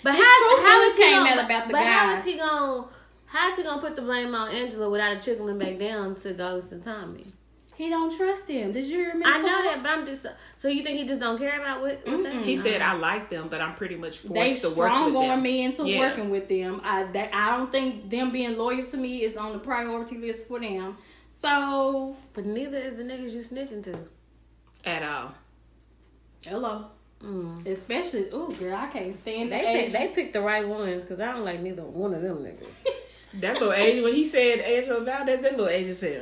But how is he came about the but guys? how is he gonna put the blame on Angela without it trickling back down to Ghost and Tommy? He don't trust him. Did you hear me? I know that, but I'm just so you think he just don't care about what them? He said, I like them, but I'm pretty much They forced to work with strong on them. me into working with them. I don't think them being loyal to me is on the priority list for them. So, But neither is the niggas you snitching to. At all. hello. Especially, oh girl, I can't stand They picked the right ones because I don't like neither one of them niggas. That little Asian, when he said Angela Valdez, that little Asian said,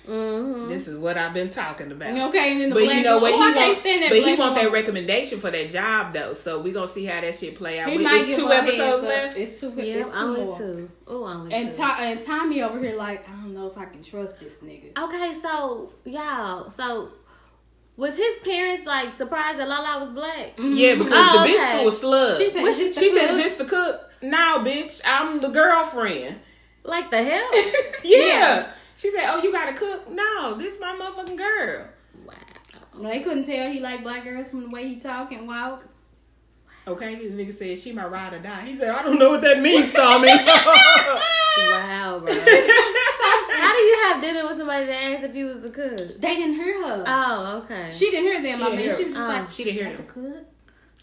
this is what I've been talking about. Okay, and then the but black you know what? He want woman. that recommendation for that job though. So we gonna see how that shit play out. It's 2 episodes left. It's two. Yeah, it's two only more. 2. Oh, only And 2. and Tommy over here like, I don't know if I can trust this nigga. Okay, so y'all, was his parents like surprised that Lala was black? Yeah, because the bitch school was slug. She said, is this the cook? No, bitch, I'm the girlfriend. Like the hell? Yeah. She said, oh, you got to cook? No, this my motherfucking girl. Wow. They couldn't tell he liked black girls from the way he talk and walk. Okay, the nigga said, she my ride or die. He said, I don't know what that means, Tommy. Wow, bro. How do you have dinner with somebody that asked if you was the cook? They didn't hear her. Oh, okay. She didn't hear them. She was just like, she didn't hear the them. cook.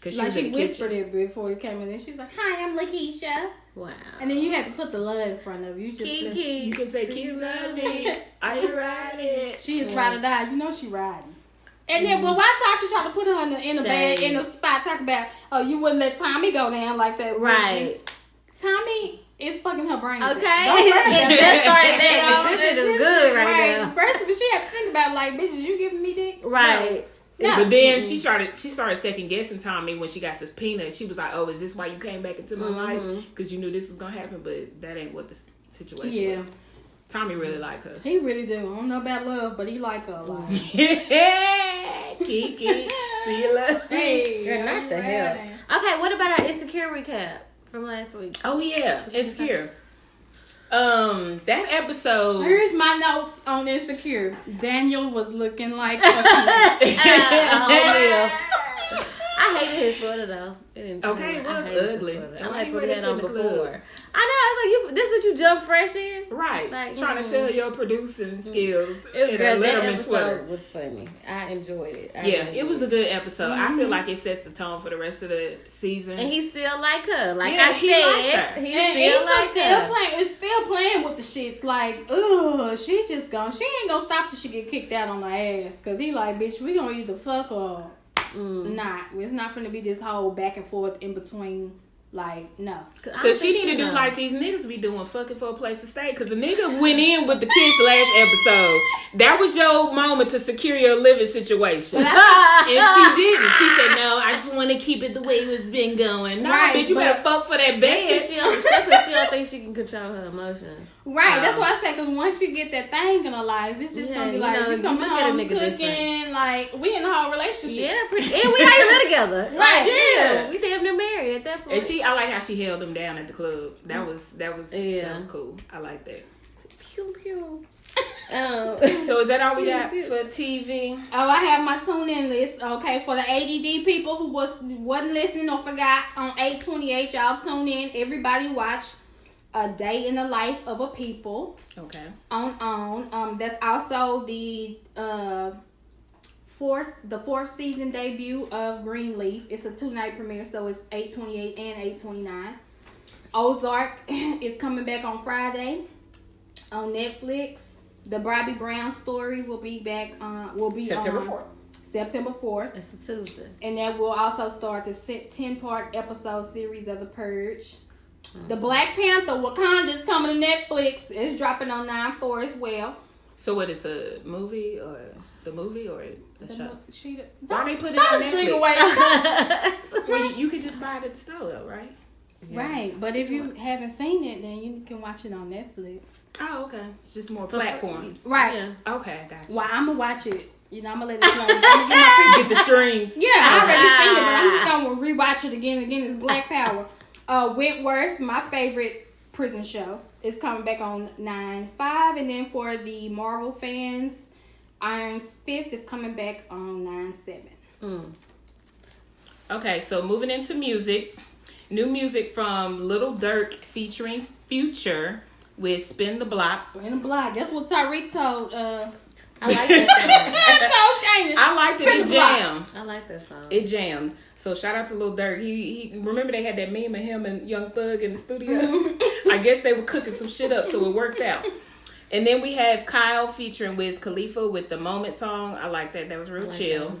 Cause Like she she was in the whispered kitchen. it before it came in. And she was like, "Hi, I'm Lakeisha." Wow. And then you had to put the love in front of you. Kiki. You can say, Kiki, love me. Are you riding? She is ride or die. You know she riding. And then, but why Tasha tried to put her in the bed, in the spot, talk about, oh, you wouldn't let Tommy go down like that. Right. Tommy is fucking her brain. Okay. It just started there. This shit is good right now. First of all, she had to think about, like, bitches, you giving me dick? Right. No. But then she started second guessing Tommy when she got subpoenaed. She was like, "Oh, is this why you came back into my life? Because you knew this was gonna happen." But that ain't what the situation was. Tommy really like her. He really do. I don't know about love, but he like her a lot. Kiki, do you love me? Hey, You're not the hell. Okay, what about our Insecure recap from last week? Oh yeah, it's here. That episode. Here's my notes on Insecure. Daniel was looking like I hated his sweater though. It was ugly. I liked what he had on before. I know. I was like, this is what you jump fresh in, right? Like, trying to sell your producing skills in a that Letterman episode sweater. was funny. I enjoyed it. It was a good episode. I feel like it sets the tone for the rest of the season. And he still like her. Like Yeah, I he likes her. said, he and still like her. It's still playing with the shits. Like, ugh, she ain't gonna stop till she get kicked out on her ass. Cause he like, bitch, we gonna either fuck or not. It's not gonna be this whole back and forth in between. Like, no. Cause she need to do like these niggas be doing, fucking for a place to stay. Cause the nigga went in with the kiss last episode. That was your moment to secure your living situation. And she didn't. She said, no, I just want to keep it the way it's been going. No, Right, bitch, you better fuck for that bed. That's what she don't think she can control her emotions. Right, that's why I said, because once she get that thing in her life, it's just gonna be like, you coming home cooking, like, we in a whole relationship. Yeah, and we already live together. Right, yeah. We damn near married at that point. And I like how she held him down at the club. That was cool. I like that. Pew pew. So is that all we got for TV? Oh, I have my tune-in list. Okay, for the ADD people who wasn't listening or forgot, on 8/28, y'all tune in. Everybody watch A Day in the Life of a People. Okay. On that's also the fourth season debut of Greenleaf. It's a 2-night premiere, so it's 8/28 and 8/29. Ozark is coming back on Friday on Netflix. The Bobby Brown story will be back. September 4th. September 4th. It's a Tuesday. And that will also start the 10-part episode series of The Purge. The Black Panther Wakanda is coming to Netflix. It's dropping on 9/4 as well. So what is a movie or the movie or a show? Why they put it Don't on drink Netflix? away. Well, you could just buy it at the store though, right? Yeah. Right, but if you haven't seen it, then you can watch it on Netflix. Oh, okay. It's just more platforms. Right. Yeah. Okay, gotcha. Well, I'm going to watch it. You know, I'm going to let it play. I'm going to get the streams. Yeah, I already seen it, but I'm just going to rewatch it again and again. It's Black Power. Wentworth, my favorite prison show, is coming back on 9/5. And then for the Marvel fans, Iron Fist is coming back on 9/7. Okay, so moving into music. New music from Lil Durk featuring Future with Spin the Block. Spin the Block. That's what Tyreek told. I like that song. I liked it. It jammed. I like that song. It jammed. So shout out to Lil Durk. He remember they had that meme of him and Young Thug in the studio. I guess they were cooking some shit up, so it worked out. And then we have Kyle featuring Wiz Khalifa with the Moment song. I like that. That was real chill.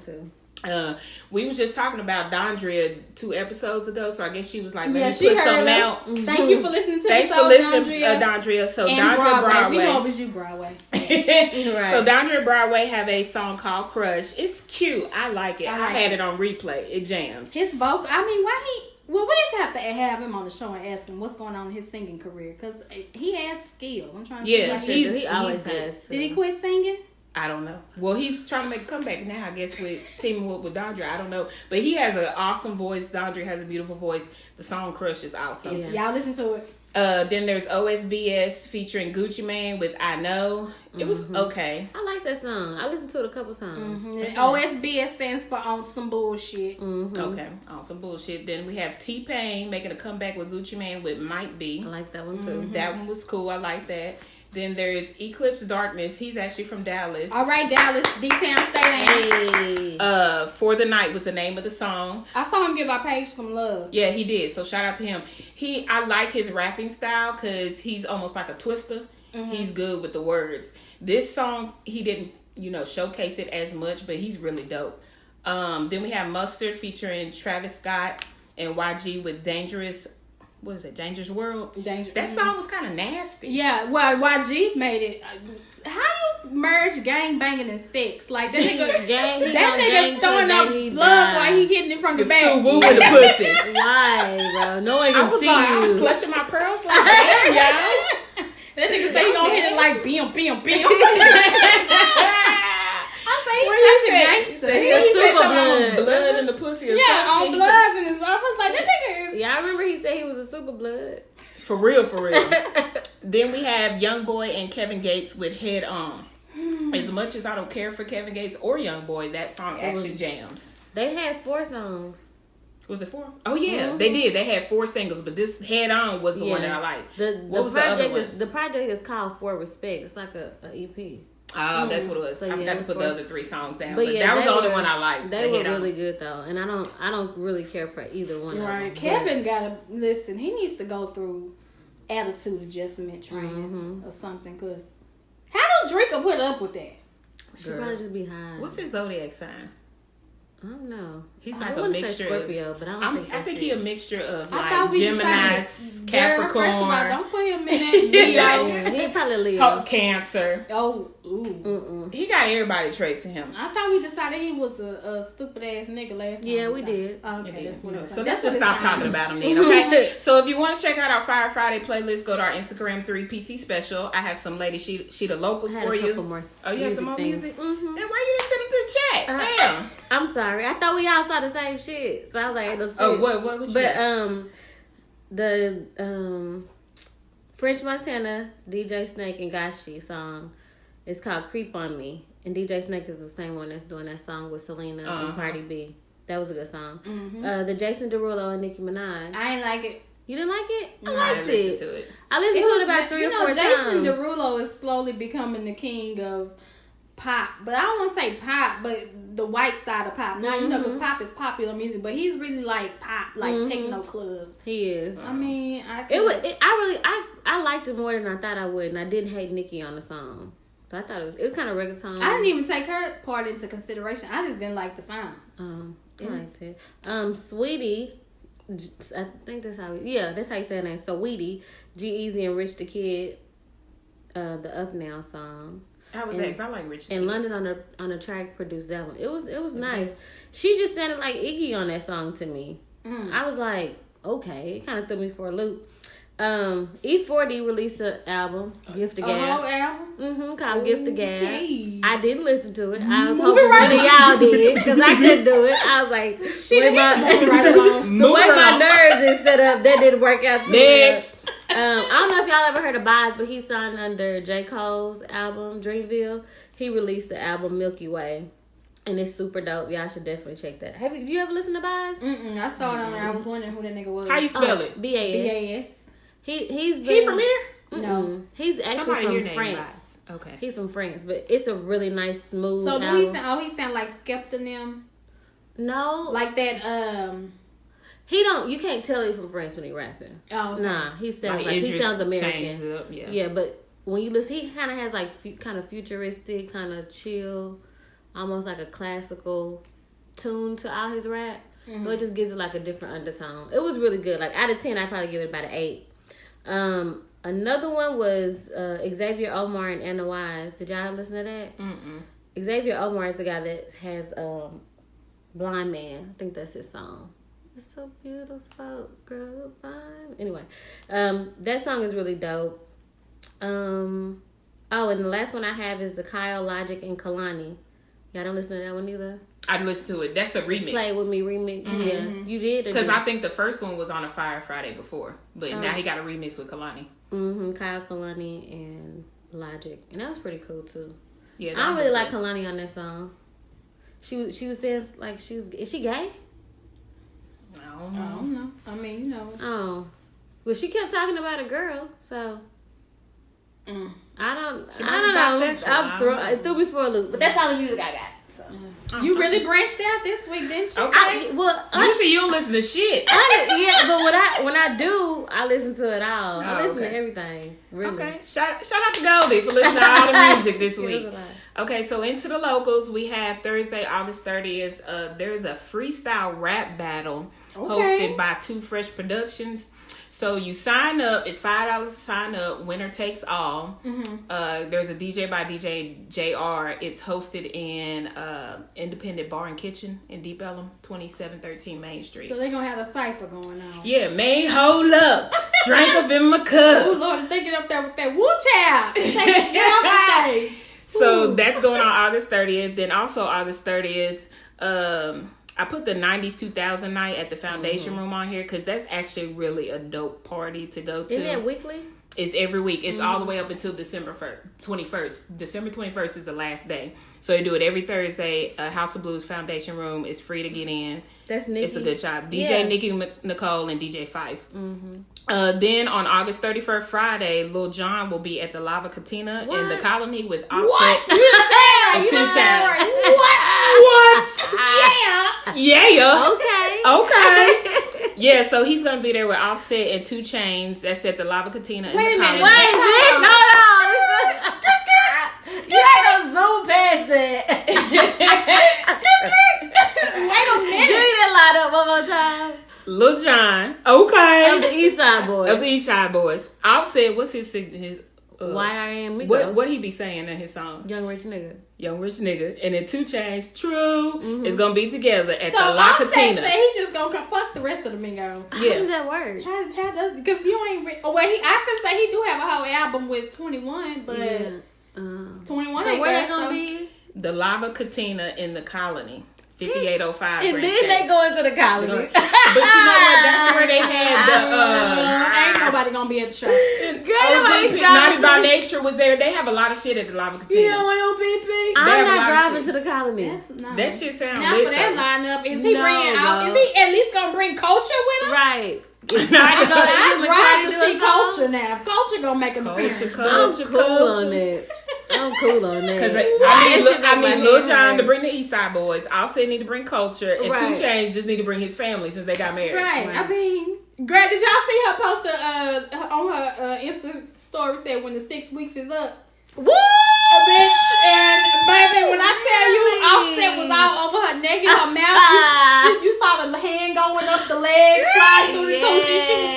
We was just talking about Dondria 2 episodes ago, so I guess she was like, let me she put heard something us. out. Mm-hmm. Thank you for listening to Thanks the for show, listening, Dondria. So and Dondria Broadway. We know it was you, Broadway. Right. So Dondria Broadway have a song called Crush. It's cute. I like it. I had it on replay. It jams. His vocal, I mean, why he... Well, we didn't have to have him on the show and ask him what's going on in his singing career, because he has skills. I'm trying to see. He always has to. Did he quit singing? I don't know. Well, he's trying to make a comeback now, I guess, with teaming up with Dondria. I don't know. But he has an awesome voice. Dondria has a beautiful voice. The song Crush is awesome. Yeah. Y'all listen to it. Then there's OSBS featuring Gucci Mane with I Know. It was okay. I like that song. I listened to it a couple times. OSBS stands for On Some Bullshit. Okay, on some bullshit. Then we have T-Pain making a comeback with Gucci Mane with Might Be. I like that one too. That one was cool. I like that. Then there's Eclipse Darkness. He's actually from Dallas. All right, Dallas, D-Town State. Hey. For the Night was the name of the song. I saw him give our page some love. Yeah, he did. So shout out to him. I like his rapping style because he's almost like a twister. He's good with the words. This song, he didn't, showcase it as much, but he's really dope. Then we have Mustard featuring Travis Scott and YG with Dangerous. What is it? Dangerous World? That song was kind of nasty. Yeah, well, YG made it. How you merge gang banging and sex? Like that nigga, that nigga throwing up blood while he hitting it from the back. So woo in the pussy. Why, bro? No one can see you. I was clutching my pearls like, damn, y'all. That nigga say he gonna hit it like bam, bam, bam. I say he's such a gangster. He's super blood in the pussy or on blood in his office. Like that nigga is. Yeah, I remember he said he was a super blood. For real. Then we have Youngboy and Kevin Gates with Head On. As much as I don't care for Kevin Gates or Youngboy, that song actually jams. They had 4 songs. Was it 4? Oh yeah, they did. They had 4 singles, but this Head On was the one that I liked. The project is called For Respect. It's like a EP. Oh, that's what it was. So, I forgot to put the other 3 songs down, but yeah, that was the only one I liked. They were really good though, and I don't really care for either one. Right, Kevin gotta listen. He needs to go through attitude adjustment training or something. Cause how do Drinker put up with that? She probably just be high. What's his zodiac sign? I don't know. He's like a mixture. Scorpio, but I think he a mixture of like Gemini, Capricorn. First of all, don't put him in that. Leo. He probably Leo. Cancer. Oh, ooh. He got everybody traits in him. I thought we decided he was a stupid ass nigga last time. Yeah, we did. Okay, that's what it's so let's just stop talking about him then, okay? So if you want to check out our Fire Friday playlist, go to our Instagram 3PC special. I have some lady she the locals for you. Oh, you have some more music? Mm-hmm. Then why you didn't send them to the chat? Damn. I'm sorry. I thought we all saw the same shit. So I was like, let's see. Oh, what you But the French Montana, DJ Snake and Gashi song is called Creep on Me. And DJ Snake is the same one that's doing that song with Selena and Cardi B. That was a good song. The Jason Derulo and Nicki Minaj. I ain't like it. You didn't like it? I liked it. I listened to it about 3 or 4 times. Jason Derulo is slowly becoming the king of pop, but I don't want to say pop, but the white side of pop. Now because pop is popular music, but he's really like pop, like techno club. He is. I mean, I liked it more than I thought I would, and I didn't hate Nicki on the song. So I thought it was kind of reggaeton. I didn't even take her part into consideration. I just didn't like the sound. I liked it. Sweetie, I think that's how. That's how you say her name. Sweetie, G-Eazy and Rich the Kid, the Up Now song. I like Rich. And London on the track produced that one. It was nice. She just sounded like Iggy on that song to me. I was like, okay, it kind of threw me for a loop. E40 released an album, Gift the Gab. A whole album? Called Gift the Gab. Okay. I didn't listen to it. I was hoping one of y'all did because I couldn't do it. I was like, the way my nerves is set up, that didn't work out too well. I don't know if y'all ever heard of Boz, but he signed under J. Cole's album, Dreamville. He released the album Milky Way. And it's super dope. Y'all should definitely check that. Do you ever listen to Boz? I saw it on there. I was wondering who that nigga was. How you spell it? B-A-S. He from here? No. He's actually from France. Okay. He's from France, but it's a really nice, smooth So album. he sound like Skepta and them? No. Like that, He don't. You can't tell he from France when he rapping. Oh, okay. Nah, he sounds American. Up, yeah, but when you listen, he kind of has like kind of futuristic, kind of chill, almost like a classical tune to all his rap. So it just gives it like a different undertone. It was really good. Like out of 10, I'd probably give it about an 8. Another one was Xavier Omar and Anna Wise. Did y'all listen to that? Mm-mm. Xavier Omar is the guy that has Blind Man. I think that's his song. It's so beautiful, girl. Blind. Anyway, that song is really dope. Oh, and the last one I have is the Kyle, Logic, and Kalani. Y'all don't listen to that one either? I listened to it. That's a remix. Play With Me remix. Mm-hmm. Yeah, you did? Because I think the first one was on a Fire Friday before. But now he got a remix with Kalani. Mm-hmm. Kyle, Kalani, and Logic. And that was pretty cool, too. Yeah, I don't really like Kalani on that song. She was saying, like, is she gay? I don't know. I mean, you know. Oh. Well, she kept talking about a girl, so... I don't know. It threw me for a loop. But that's all the music I got. So. You really branched out this week, didn't you? Okay. Usually you don't listen to shit. Yeah, but when I do, I listen to it all. I listen to everything. Really. Okay. Shout out to Goldie for listening to all the music this week. Okay, so into the locals, we have Thursday, August 30th. There's a freestyle rap battle hosted by Two Fresh Productions. So you sign up. It's $5 to sign up. Winner takes all. Mm-hmm. There's a DJ by DJ JR. It's hosted in Independent Bar and Kitchen in Deep Ellum, 2713 Main Street. So they're going to have a cipher going on. Yeah, man, hold up. Drink up in my cup. Oh, Lord, they get up there with that woo child. Get off the stage. So that's going on August 30th. Then also August 30th, I put the 90s 2000 night at the Foundation Room on here because that's actually really a dope party to go to. Isn't it weekly? It's every week. It's all the way up until December 21st. December 21st is the last day. So they do it every Thursday. House of Blues Foundation Room. It's free to get in. That's Nicki. It's a good job. DJ Nicki Nicole and DJ Fife. Mm-hmm. Then on August 31st, Friday, Lil Jon will be at the Lava Cantina in the Colony with Offset. What? You 2 Chainz. What? Yeah. Okay. Yeah, so he's going to be there with Offset and 2 Chainz. That's at the Lava Cantina in the Colony. Wait, bitch. Hold on. You ain't gonna zoom past that. Wait a minute. Give me that line up one more time. Lil Jon. Okay. Of the East Side Boys. Of the East Side Boys. Offset, what's his YRM Migos. What he be saying in his song? Young Rich Nigga. Young Rich Nigga. And then 2 Chainz, True, is going to be together at the La Cantina. Cantina. So Offset he just going to fuck the rest of the Migos. Yeah. How does that work? How does, because you ain't, I can say he do have a whole album with 21, but 21 so ain't where there, they gonna be? The Lava Cantina in the Colony. 5805. And then they go into the Colony. But you know what? That's where they had the ain't nobody gonna be at the show. Naughty by Nature was there. They have a lot of shit at the Lava Cantina. You don't want no PP? I'm not driving to the Colony. That shit sounds now lit. For that lineup, is he bringing out? Is he at least gonna bring Culture with him? Right. I drive to see Culture now. Culture gonna make him I'm cool on that. Because I mean, Lil Jon to bring the East Side Boys. Offset need to bring Culture, and 2 Chainz just need to bring his family since they got married. Right. I mean, girl, did y'all see her post on her Insta story said when the 6 weeks is up? Woo! Bitch, and baby, when I tell you, Offset was all over her neck and her mouth. You saw the hand going up the leg, sliding through the coochie. She was,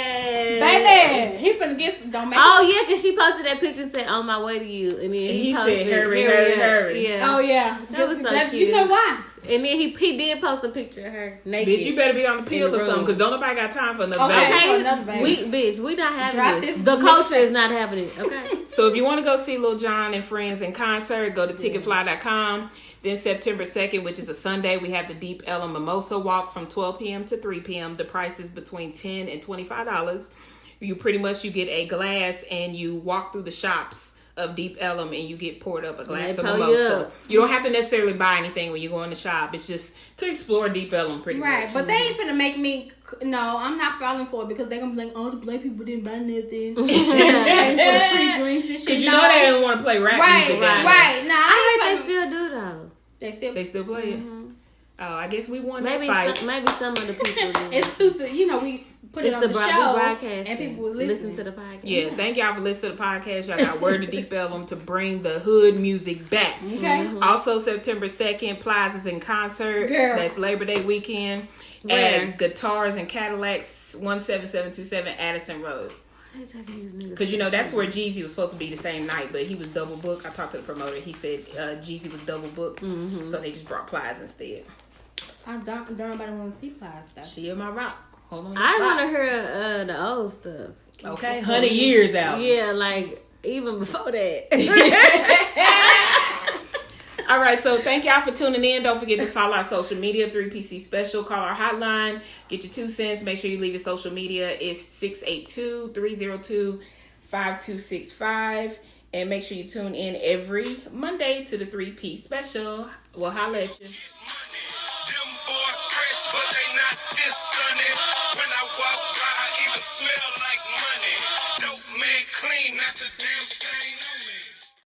baby, he finna get don't make. Oh yeah, cause she posted that picture said "On my way to you," and then he posted, said hurry. Yeah. Oh yeah, that was so cute. You know why? And then he did post a picture of her naked. Bitch, you better be on the pill or something, because don't nobody got time for another baby. Okay, another baby. We not having this. The culture is not happening. Okay. So if you want to go see Lil Jon and Friends in concert, go to ticketfly.com. Then September 2nd, which is a Sunday, we have the Deep Ellum Mimosa Walk from 12 p.m. to 3 p.m. The price is between $10 and $25. You get a glass and you walk through the shops of Deep Ellum and you get poured up a glass of mimosa. You don't have to necessarily buy anything when you go in the shop. It's just to explore Deep Ellum pretty much. Right, but they ain't finna make me... No, I'm not falling for it because they're gonna be like, the black people didn't buy nothing. For the free drinks and shit. Because you know they don't want to play rap music. Right. Nah, I heard they still do though. They still play it? Oh, I guess we won maybe that fight. maybe some of the people. Exclusive, we put it on the show, broadcast, and people was listening to the podcast. Yeah, thank y'all for listening to the podcast. Y'all got Word to Deep Ellum to bring the hood music back. Okay. Also, September 2nd, Plaza's in concert. Girl. That's Labor Day weekend. Where? At Guitars and Cadillacs, 17727 Addison Road. Because, that's where Jeezy was supposed to be the same night, but he was double booked. I talked to the promoter. He said Jeezy was double booked, so they just brought Plaza instead. I don't nobody want to see Plaza though. She in my rock. Hold on. I want to hear the old stuff. Okay, 100 years out. Yeah, like even before that. All right, so thank y'all for tuning in. Don't forget to follow our social media, 3PC Special. Call our hotline. Get your 2 cents. Make sure you leave your social media. It's 682-302-5265. And make sure you tune in every Monday to the 3P Special. We'll holler at you. But they not this stunning. When I walk by, I even smell like money. Dope man clean, not the damn thing.